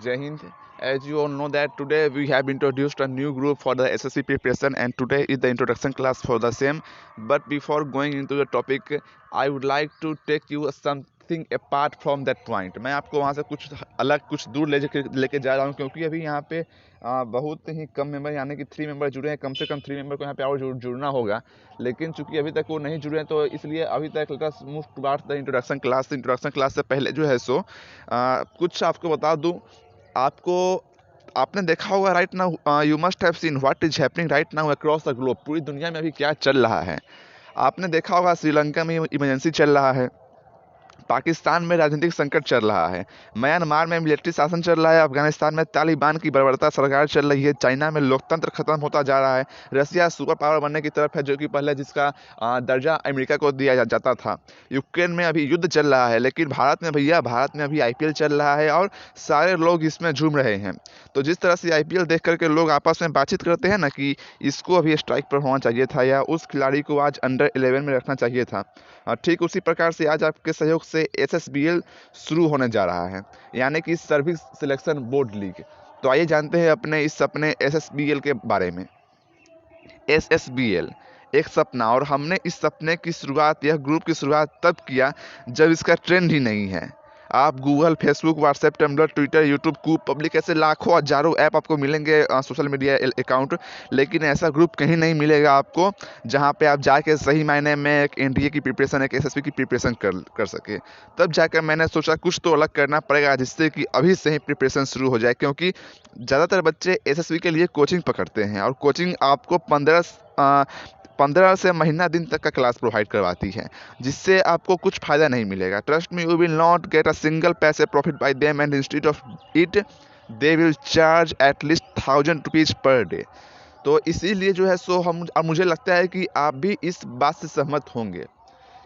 Jai Hind. As you all know that today we have introduced a new group for the SSC preparation and today is the introduction class for the same. But before going into the topic, I would like to take you something apart from that point. मैं आपको वहाँ से कुछ अलग कुछ दूर लेके जा रहा हूँ क्योंकि अभी यहाँ पे बहुत ही कम मेंबर यानी कि 3 मेंबर जुड़े हैं। कम से कम 3 मेंबर को यहाँ पे और जुड़ना होगा, लेकिन चूंकि अभी तक वो नहीं जुड़े हैं तो इसलिए अभी तक let us move towards the introduction class से पहले जो है सो कुछ आपको बता दूं। आपको आपने देखा होगा right now you must have seen what is happening right now across the globe. पूरी दुनिया में अभी क्या चल रहा है आपने देखा होगा। श्रीलंका में इमरजेंसी चल रहा है, पाकिस्तान में राजनीतिक संकट चल रहा है, म्यांमार में मिलिट्री शासन चल रहा है, अफगानिस्तान में तालिबान की बर्बरता सरकार चल रही है, चाइना में लोकतंत्र खत्म होता जा रहा है, रसिया सुपर पावर बनने की तरफ है जो कि पहले जिसका दर्जा अमेरिका को दिया जाता था, यूक्रेन में अभी युद्ध चल रहा है, लेकिन भारत में अभी आईपीएल चल रहा है और सारे लोग इसमें झूम रहे हैं। तो जिस तरह से आईपीएल देख करके लोग आपस में बातचीत करते हैं ना कि इसको अभी स्ट्राइक पर होना चाहिए था या उस खिलाड़ी को आज अंडर 11 में रखना चाहिए था, ठीक उसी प्रकार से आज आपके सहयोग से एसएसबीएल शुरू होने जा रहा है, यानी कि सर्विस सिलेक्शन बोर्ड लीग। तो आइए जानते हैं अपने एसएसबीएल के बारे में। एसएसबीएल एक सपना, और हमने इस सपने की शुरुआत, यह ग्रुप की शुरुआत तब किया जब इसका ट्रेंड ही नहीं है। आप Google, Facebook, WhatsApp, Tumblr, Twitter, YouTube, कूप पब्लिक ऐसे लाखों हजारों ऐप आपको मिलेंगे सोशल मीडिया अकाउंट, लेकिन ऐसा ग्रुप कहीं नहीं मिलेगा आपको जहां पे आप जाके सही मायने में एक एनडीए की प्रिपरेशन, एक एसएसबी की प्रिपरेशन कर सके। तब जाकर मैंने सोचा कुछ तो अलग करना पड़ेगा जिससे कि अभी से ही प्रिपरेशन शुरू हो जाए, क्योंकि ज़्यादातर बच्चे एसएसबी के लिए कोचिंग पकड़ते हैं और कोचिंग आपको 15 से महीना दिन तक का क्लास प्रोवाइड करवाती है, जिससे आपको कुछ फ़ायदा नहीं मिलेगा। Trust me, you will not get a single पैसे profit by them and instead of it they will charge at least 1000 rupees per day. तो इसीलिए जो है सो मुझे लगता है कि आप भी इस बात से सहमत होंगे,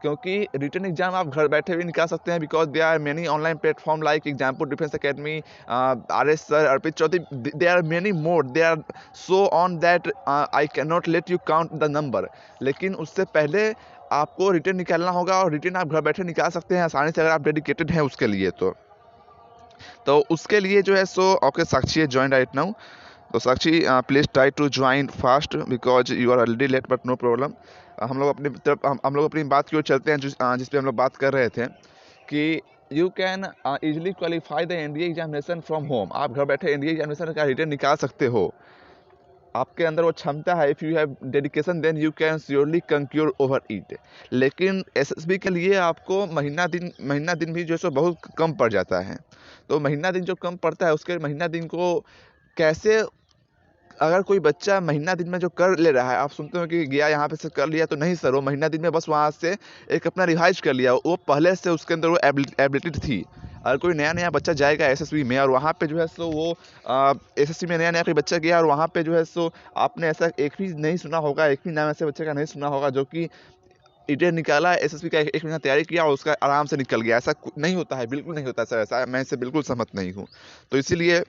क्योंकि रिटन एग्जाम आप घर बैठे भी निकाल सकते हैं, because they are many online platform like example defence academy, RS sir, Arpit Chaudhary, they are many more, they are so on that I can not let you count the number. लेकिन उससे पहले आपको रिटन निकालना होगा और रिटन आप घर बैठे निकाल सकते हैं आसानी से अगर आप डेडिकेटेड हैं उसके लिए। तो उसके लिए जो है सो okay Sakshi join right now. तो Sakshi please try to join fast because you are already late, but no problem. हम लोग अपनी बात की ओर चलते हैं जिस पे हम लोग बात कर रहे थे कि you can easily qualify the NDA examination from home. आप घर बैठे एनडीए एग्जामिनेशन का रिटर्न निकाल सकते हो, आपके अंदर वो क्षमता है। If you have dedication then you can surely conquer over it. लेकिन एसएसबी के लिए आपको महीना दिन भी जो है सो बहुत कम पड़ जाता है। तो महीना दिन जो कम पड़ता है उसके महीना दिन को कैसे, अगर कोई बच्चा महीना दिन में जो कर ले रहा है, आप सुनते हो कि गया यहाँ पे से कर लिया, तो नहीं सर, वो महीना दिन में बस वहाँ से एक अपना रिवाइज कर लिया, वो पहले से उसके अंदर वो एबिलिटी थी। अगर कोई नया बच्चा जाएगा एसएसबी में और वहाँ पे जो है सो वो एसएसबी में नया कोई बच्चा गया और वहाँ पे जो है सो आपने ऐसा एक भी नहीं सुना होगा, एक भी नाम ऐसे बच्चे का नहीं सुना होगा जो कि रिटेन निकाला, एसएसबी का एक महीना तैयारी किया और उसका आराम से निकल गया। ऐसा नहीं होता है, बिल्कुल नहीं होता सर, ऐसा मैं इससे बिल्कुल सहमत नहीं हूँ। तो इसीलिए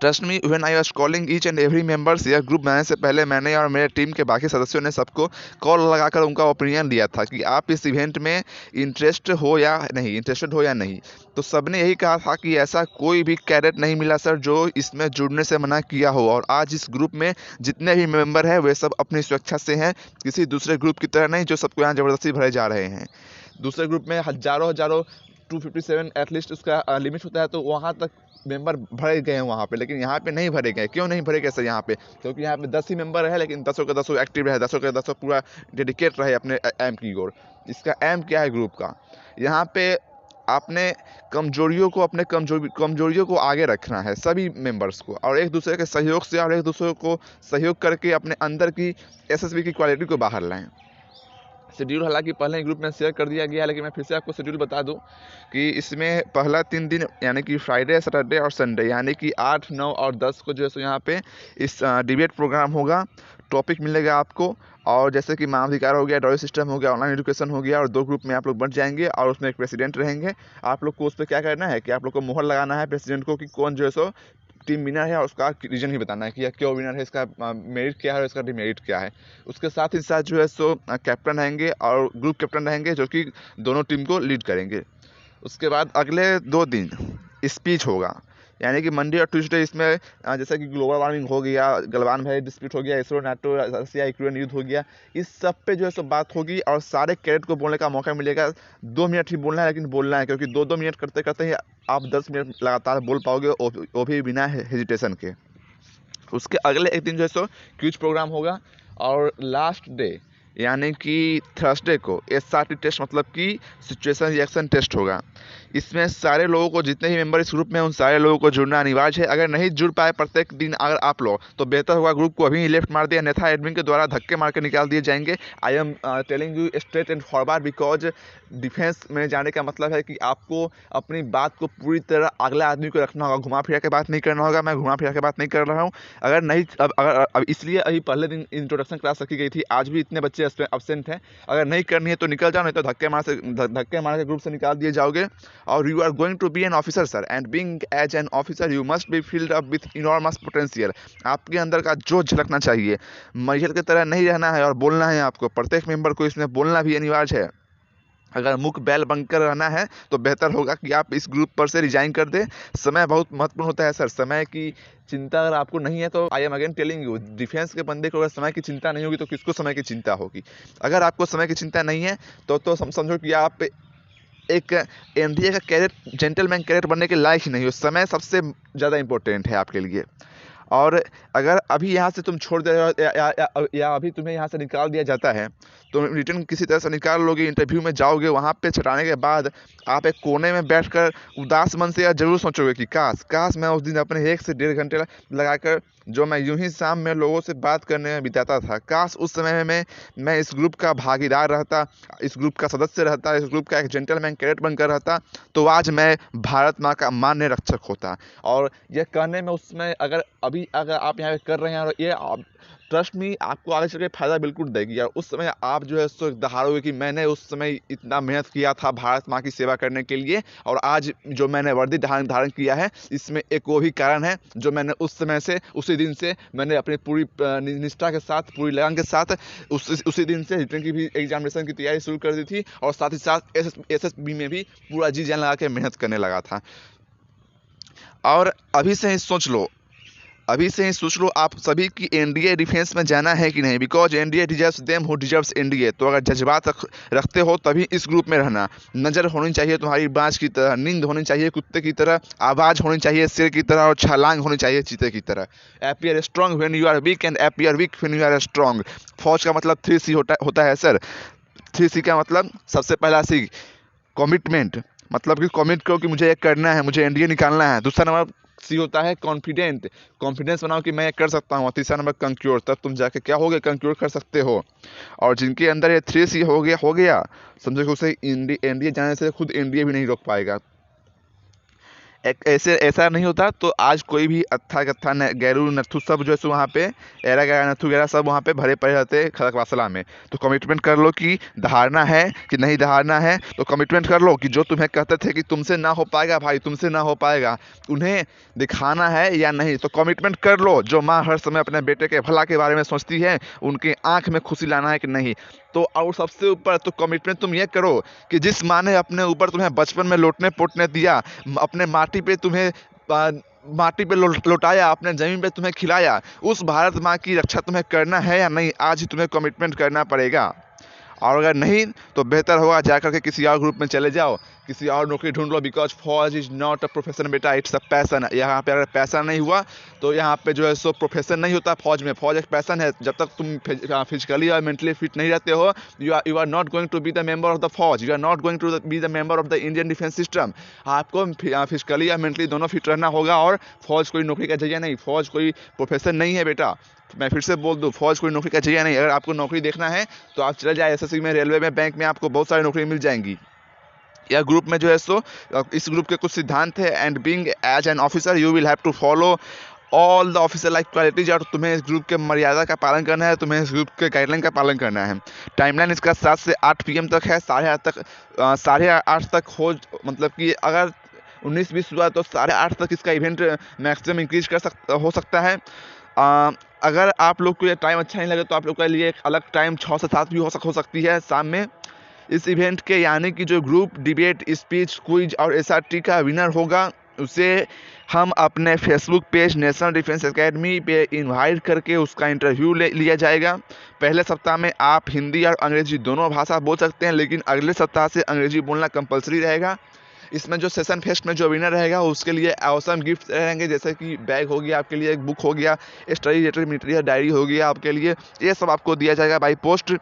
trust me, when I was calling each and every members, यह ग्रुप बनाने से पहले मैंने और मेरे टीम के बाकी सदस्यों ने सबको कॉल लगाकर उनका ओपिनियन लिया था कि आप इस इवेंट में इंटरेस्टेड हो या नहीं। तो सबने यही कहा था कि ऐसा कोई भी कैडेट नहीं मिला सर जो इसमें जुड़ने से मना किया हो, और आज इस ग्रुप में जितने भी मेंबर हैं वे सब अपनी स्वेच्छा से हैं, किसी दूसरे ग्रुप की तरह नहीं जो सबको यहाँ ज़बरदस्ती भरे जा रहे हैं। दूसरे ग्रुप में हजारों 257 एटलीस्ट उसका लिमिट होता है, तो वहाँ तक मेंबर भरे गए हैं वहाँ पे, लेकिन यहाँ पे नहीं भरे गए। क्यों नहीं भरे गए सर यहाँ पे? क्योंकि यहाँ पे 10 ही मेंबर है, लेकिन 10 के 10 एक्टिव रहे, 10 के 10 पूरा डेडिकेट रहे अपने एम की ओर। इसका एम क्या है ग्रुप का? यहाँ पे आपने अपने कमजोरियों को आगे रखना है सभी मेंबर्स को, और एक दूसरे के सहयोग से और एक दूसरे को सहयोग करके अपने अंदर की एसएसबी की क्वालिटी को बाहर लाएं। शेड्यूल हालांकि पहले ही ग्रुप में शेयर कर दिया गया है, लेकिन मैं फिर से आपको शेड्यूल बता दूं कि इसमें पहला 3 दिन यानी कि फ्राइडे, सैटरडे और संडे, यानी कि 8, 9 और 10 को जो है सो यहाँ पे इस डिबेट प्रोग्राम होगा। टॉपिक मिलेगा आपको, और जैसे कि मानवाधिकार हो गया, डॉलर सिस्टम हो गया, ऑनलाइन एजुकेशन हो गया, और 2 ग्रुप में आप लोग बंट जाएंगे और उसमें एक प्रेसिडेंट रहेंगे। आप लोग को उस पर क्या करना है कि आप लोग को मोहर लगाना है प्रेसिडेंट को कि कौन जो है सो टीम विनर है, और उसका रीजन ही बताना है कि क्यों विनर है, इसका मेरिट क्या है और इसका डिमेरिट क्या है। उसके साथ ही साथ जो है सो कैप्टन रहेंगे और ग्रुप कैप्टन रहेंगे जो कि दोनों टीम को लीड करेंगे। उसके बाद अगले 2 दिन स्पीच होगा, यानी कि मंडे और ट्यूसडे इसमें जैसे कि ग्लोबल वार्मिंग हो गया, गलवान वैली डिस्प्यूट हो गया, इसरो नाटो रसिया यूक्रेन युद्ध हो गया, इस सब पे जो है सो बात होगी और सारे कैडेट को बोलने का मौका मिलेगा। 2 मिनट ही बोलना है, लेकिन बोलना है, क्योंकि 2-2 मिनट करते करते ही आप 10 मिनट लगातार बोल पाओगे, वो भी बिना हेजिटेशन के। उसके अगले एक दिन जो है सो क्विज प्रोग्राम होगा और लास्ट डे यानी कि थर्सडे को SRT टेस्ट मतलब कि सिचुएशन रिएक्शन टेस्ट होगा। इसमें सारे लोगों को, जितने ही मेंबर इस ग्रुप में हैं उन सारे लोगों को जुड़ना अनिवार्य है। अगर नहीं जुड़ पाए प्रत्येक दिन अगर आप लोग, तो बेहतर होगा ग्रुप को अभी ही लेफ्ट मार दिया, अन्यथा एडमिन के द्वारा धक्के मार के निकाल दिए जाएंगे। I am telling you straight and forward, because defence में जाने का मतलब है कि आपको अपनी बात को पूरी तरह अगला आदमी को रखना होगा, घुमा फिरा के बात नहीं करना होगा। मैं घुमा फिरा के बात नहीं कर रहा हूँ। अगर नहीं अब इसलिए अभी पहले दिन इंट्रोडक्शन क्लास रखी गई थी, आज भी इतने बच्चे अब्सेंट हैं। अगर नहीं करनी है तो निकल जाओ, नहीं तो धक्के मार के ग्रुप से निकाल दिए जाओगे। और you are going to be an officer sir, and being as an officer you must be filled up with enormous potential. आपके अंदर का जोश झलकना चाहिए, मरीजर की तरह नहीं रहना है और बोलना है आपको। प्रत्येक मेंबर को इसमें बोलना भी अनिवार्य है। अगर मुख बैल बनकर रहना है तो बेहतर होगा कि आप इस ग्रुप पर से रिजाइन कर दें। समय बहुत महत्वपूर्ण होता है सर, समय की चिंता अगर आपको नहीं है तो I am again telling you, defence के बंदे को अगर समय की चिंता नहीं होगी तो किसको समय की चिंता होगी। अगर आपको समय की चिंता नहीं है तो समझो कि आप एक एनडीए का कैडेट, जेंटलमैन कैडेट बनने के लायक ही नहीं हो। समय सबसे ज़्यादा इंपॉर्टेंट है आपके लिए। और अगर अभी यहाँ से तुम छोड़ दे रहे हो या अभी तुम्हें यहाँ से निकाल दिया जाता है, तो रिटर्न किसी तरह से निकाल लोगे, इंटरव्यू में जाओगे, वहाँ पे छटाने के बाद आप एक कोने में बैठकर उदास मन से जरूर सोचोगे कि काश मैं उस दिन अपने 1 से 1.5 घंटे लगाकर जो मैं यूं ही शाम में लोगों से बात करने में बिताता था, काश उस समय में मैं इस ग्रुप का भागीदार रहता, इस ग्रुप का सदस्य रहता, इस ग्रुप का एक जेंटलमैन कैडेट बनकर रहता, तो आज मैं भारत माँ का मान्य रक्षक होता। और यह कहने में उसमें अगर आप यहाँ पे कर रहे हैं और ये ट्रस्ट मी आपको आगे चल के फायदा बिल्कुल देगी। और उस समय आप जो है सो दहाड़ोगे कि मैंने उस समय इतना मेहनत किया था भारत माँ की सेवा करने के लिए, और आज जो मैंने वर्दी धारण किया है इसमें एक वो भी कारण है जो मैंने उस समय से, उसी दिन से मैंने अपनी पूरी निष्ठा के साथ, पूरी लगन के साथ उसी दिन से रिटर्न की भी एग्जामिनेशन की तैयारी शुरू कर दी थी, और साथ ही साथ SSB में भी पूरा जी जान लगा के मेहनत करने लगा था। और अभी से ही सोच लो आप सभी की एनडीए डिफेंस में जाना है कि नहीं, because NDA deserves them who deserves NDA. तो अगर जज्बात रखते हो तभी इस ग्रुप में रहना। नज़र होनी चाहिए तुम्हारी बाज की तरह, नींद होनी चाहिए कुत्ते की तरह, आवाज़ होनी चाहिए शेर की तरह, और छलांग होनी चाहिए चीते की तरह। Appear strong when you are weak and appear weak when you are strong. फौज का मतलब 3C होता है सर। 3C का मतलब, सबसे पहला सी कमिटमेंट, मतलब कि कमिट करो कि मुझे ये करना है, मुझे एनडीए निकालना है। दूसरा नंबर सी होता है कॉन्फिडेंट, कॉन्फिडेंस बनाओ कि मैं ये कर सकता हूँ। और तीसरा नंबर कंक्योर, तब तुम जाके क्या हो गए, कंक्योर कर सकते हो। और जिनके अंदर ये 3C हो गया समझो कि उसे एनडीए जाने से खुद एनडीए भी नहीं रोक पाएगा। ऐसा नहीं होता तो आज कोई भी अत्था गत्था गैरू नथु सब जो है सो वहाँ पे एरा गैरा नथु गैरा सब वहाँ पे भरे पड़े रहते खड़कवासला में। तो कमिटमेंट कर लो कि दहाड़ना है कि नहीं दहाड़ना है। तो कमिटमेंट कर लो कि जो तुम्हें कहते थे कि तुमसे ना हो पाएगा भाई, तुमसे ना हो पाएगा, उन्हें दिखाना है या नहीं। तो कमिटमेंट कर लो। जो माँ हर समय अपने बेटे के भला के बारे में सोचती है, उनके आँख में खुशी लाना है कि नहीं। तो और सबसे ऊपर तो कमिटमेंट तुम ये करो कि जिस माँ ने अपने ऊपर तुम्हें बचपन में लोटने पोटने दिया, अपने माटी पे तुम्हें माटी पे लौटाया, अपने ज़मीन पे तुम्हें खिलाया, उस भारत माँ की रक्षा तुम्हें करना है या नहीं, आज ही तुम्हें कमिटमेंट करना पड़ेगा। और अगर नहीं तो बेहतर होगा जाकर के किसी और ग्रुप में चले जाओ, किसी और नौकरी ढूंढ लो, बिकॉज फौज इज़ नॉट अ प्रोफेशन बेटा, इट्स अ पैसन। यहाँ पे अगर पैसा नहीं हुआ तो यहाँ पे जो है सो प्रोफेशन नहीं होता फौज में। फौज एक पैसन है। जब तक तुम फिजिकली और मेंटली फिट नहीं रहते हो, you are not going to be the member of the फौज, you are not going to be the member of the Indian defence system. आपको फिजिकली या मेंटली दोनों फिट रहना होगा। और फौज कोई नौकरी का जरिया नहीं, फौज कोई प्रोफेशन नहीं है बेटा। मैं फिर से बोल दूं, फौज कोई नौकरी का जरिया नहीं। अगर आपको नौकरी देखना है तो आप चले जाए SSC में, रेलवे में, बैंक में, आपको बहुत सारी नौकरी मिल जाएंगी। या ग्रुप में जो है सो इस ग्रुप के कुछ सिद्धांत है। And being as an officer you will have to follow all the officer like qualities. और तुम्हें इस ग्रुप के मर्यादा का पालन करना है, तुम्हें इस ग्रुप के गाइडलाइन का पालन करना है। टाइमलाइन इसका 7 से 8 PM तक है। 8:30 तक हो, मतलब कि अगर 19-20 हुआ तो 8:30 तक इसका इवेंट मैक्सिमम इंक्रीज हो सकता है। अगर आप लोग को ये टाइम अच्छा नहीं लगे तो आप लोग के लिए एक अलग टाइम 6 से 7 भी हो सकती है शाम में। इस इवेंट के यानी कि जो ग्रुप डिबेट, स्पीच, क्विज और SRT का विनर होगा उसे हम अपने Facebook page national defence academy पे इनवाइट करके उसका इंटरव्यू लिया जाएगा। पहले सप्ताह में आप हिंदी और अंग्रेजी दोनों भाषा बोल सकते हैं, लेकिन अगले सप्ताह से अंग्रेजी बोलना कंपलसरी रहेगा। इसमें जो सेशन फेस्ट में जो विनर रहेगा उसके लिए ऑसम गिफ्ट रहेंगे, जैसे कि बैग हो गया आपके लिए, एक बुक हो गया, स्टडी रिलेटेड मटेरियल डायरी हो गया आपके लिए, ये सब आपको दिया जाएगा बाई पोस्ट।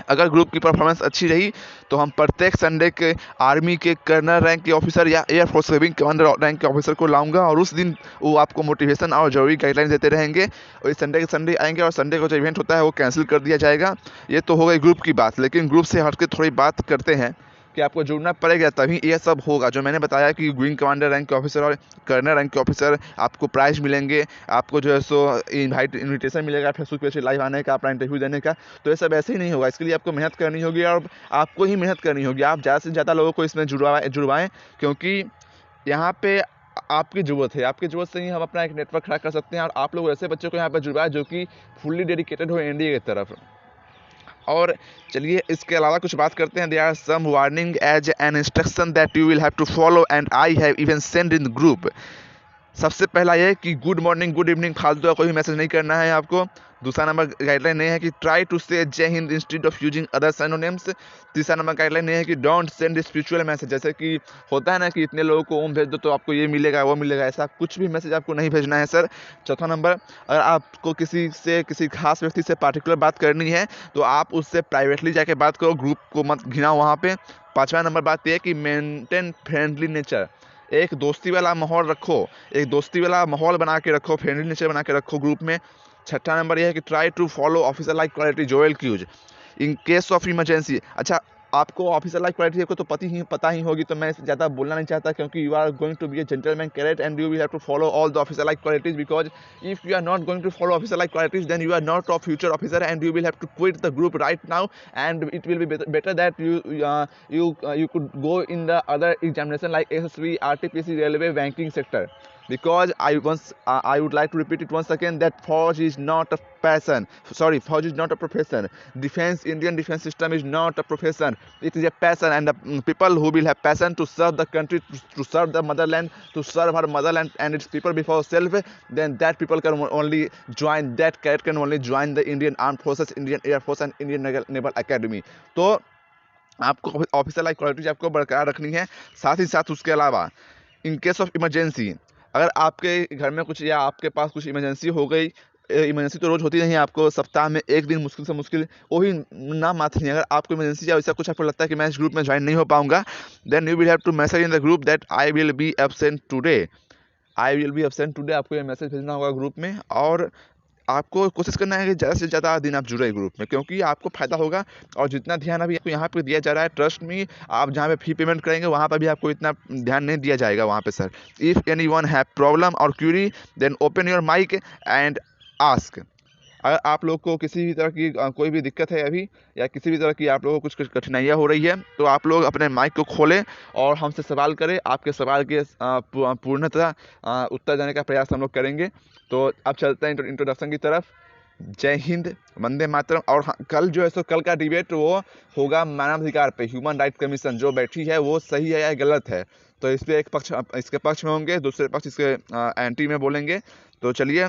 अगर ग्रुप की परफॉर्मेंस अच्छी रही तो हम प्रत्येक संडे के आर्मी के कर्नल रैंक के ऑफिसर या एयरफोर्स विंग कमांडर रैंक के ऑफिसर को लाऊंगा, और उस दिन वो आपको मोटिवेशन और जरूरी गाइडलाइन देते रहेंगे। और इस संडे के संडे आएंगे और संडे को जो इवेंट होता है वो कैंसिल कर दिया जाएगा। ये तो हो गई ग्रुप की बात, लेकिन ग्रुप से हट के थोड़ी बात करते हैं कि आपको जुड़ना पड़ेगा तभी ये सब होगा। जो मैंने बताया कि विंग कमांडर रैंक के ऑफिसर और कर्नल रैंक के ऑफिसर, आपको प्राइज मिलेंगे, आपको जो है सो इन्विटेशन मिलेगा फेसबुक पे से लाइव आने का, अपना इंटरव्यू देने का। तो ये सब ऐसे ही नहीं होगा, इसके लिए आपको मेहनत करनी होगी और आपको ही मेहनत करनी होगी। आप ज़्यादा से ज़्यादा लोगों को इसमें जुड़वाएँ, क्योंकि यहाँ पे आपकी ज़रूरत है। आपकी ज़रूरत से ही हम अपना एक नेटवर्क खड़ा कर सकते हैं, और आप लोग ऐसे बच्चों को यहाँ पर जुड़वाएं जो कि फुल्ली डेडिकेटेड हो इंडिया की तरफ। और चलिए इसके अलावा कुछ बात करते हैं। There are some warning as an instruction that you will have to follow and I have even send in group. सबसे पहला ये कि गुड मॉर्निंग गुड इवनिंग फालतू का कोई मैसेज नहीं करना है आपको। दूसरा नंबर गाइडलाइन ये है कि ट्राई टू से जय Hind instead of using other synonyms. तीसरा नंबर गाइडलाइन ये है कि डोंट सेंड स्पिरिचुअल मैसेज, जैसे कि होता है ना कि इतने लोगों को ओम भेज दो तो आपको ये मिलेगा वो मिलेगा, ऐसा कुछ भी मैसेज आपको नहीं भेजना है सर। चौथा नंबर, अगर आपको किसी खास व्यक्ति से पार्टिकुलर बात करनी है तो आप उससे प्राइवेटली जाके बात करो, ग्रुप को मत घिनाओ वहाँ पे। पाँचवा नंबर बात यह है कि मेंटेन फ्रेंडली नेचर, एक दोस्ती वाला माहौल रखो, एक दोस्ती वाला माहौल बना के रखो, फ्रेंडली नेचर बना के रखो ग्रुप में। छठा नंबर यह है कि try to follow officer like quality जोएल क्यूज इन केस ऑफ इमरजेंसी। अच्छा, आपको ऑफिसर लाइक क्वालिटी को तो पता ही होगी, तो मैं ज़्यादा बोलना नहीं चाहता, क्योंकि you are going to be a gentleman cadet and you will have to follow all the officer like qualities, because if you are not going to follow officer like qualities then you are not a future officer and you will have to quit the group right now, and it will be better that you could go in the other examination like SSB, RTPC, railway, banking sector. Because I would like to repeat it once again that Fauj is not a passion. Sorry, Fauj is not a profession. Indian defense system is not a profession. It is a passion, and the people who will have passion to serve the country, to serve the motherland, to serve her motherland and its people before self, then that people can only join. That cadet can only join the Indian Armed Forces, Indian Air Force, and Indian Naval Academy. तो आपको officer like qualities आपको बरकरार रखनी है। साथ ही साथ उसके अलावा इन केस ऑफ इमरजेंसी, अगर आपके घर में कुछ या आपके पास कुछ इमरजेंसी हो गई, इमरजेंसी तो रोज़ होती नहीं है, आपको सप्ताह में एक दिन मुश्किल से मुश्किल वो ही ना मात्र नहीं, अगर आपको इमरजेंसी या ऐसा कुछ आपको लगता है कि मैं इस ग्रुप में ज्वाइन नहीं हो पाऊंगा, then you will have to message in the group that I will be absent today. आपको ये मैसेज भेजना होगा ग्रुप में, और आपको कोशिश करना है कि ज़्यादा से ज़्यादा दिन आप जुड़े ग्रुप में, क्योंकि आपको फ़ायदा होगा। और जितना ध्यान अभी आपको यहाँ पे दिया जा रहा है, ट्रस्ट मी, आप जहाँ पे फी पेमेंट करेंगे वहाँ पर भी आपको इतना ध्यान नहीं दिया जाएगा वहाँ पे sir. If anyone have problem or query then open your mic and ask. अगर आप लोग को किसी भी तरह की कोई भी दिक्कत है अभी, या किसी भी तरह की आप लोगों को कुछ कठिनाइयाँ हो रही है, तो आप लोग अपने माइक को खोलें और हमसे सवाल करें। आपके सवाल के पूर्णतः उत्तर देने का प्रयास हम लोग करेंगे। तो अब चलते हैं इंट्रोडक्शन की तरफ। जय हिंद, वंदे मातरम। और हाँ, कल जो है सो कल का डिबेट वो होगा मानवाधिकार पे। ह्यूमन राइट कमीशन जो बैठी है वो सही है या गलत है, तो इस पर एक पक्ष इसके पक्ष में होंगे, दूसरे पक्ष इसके एंटी में बोलेंगे। तो चलिए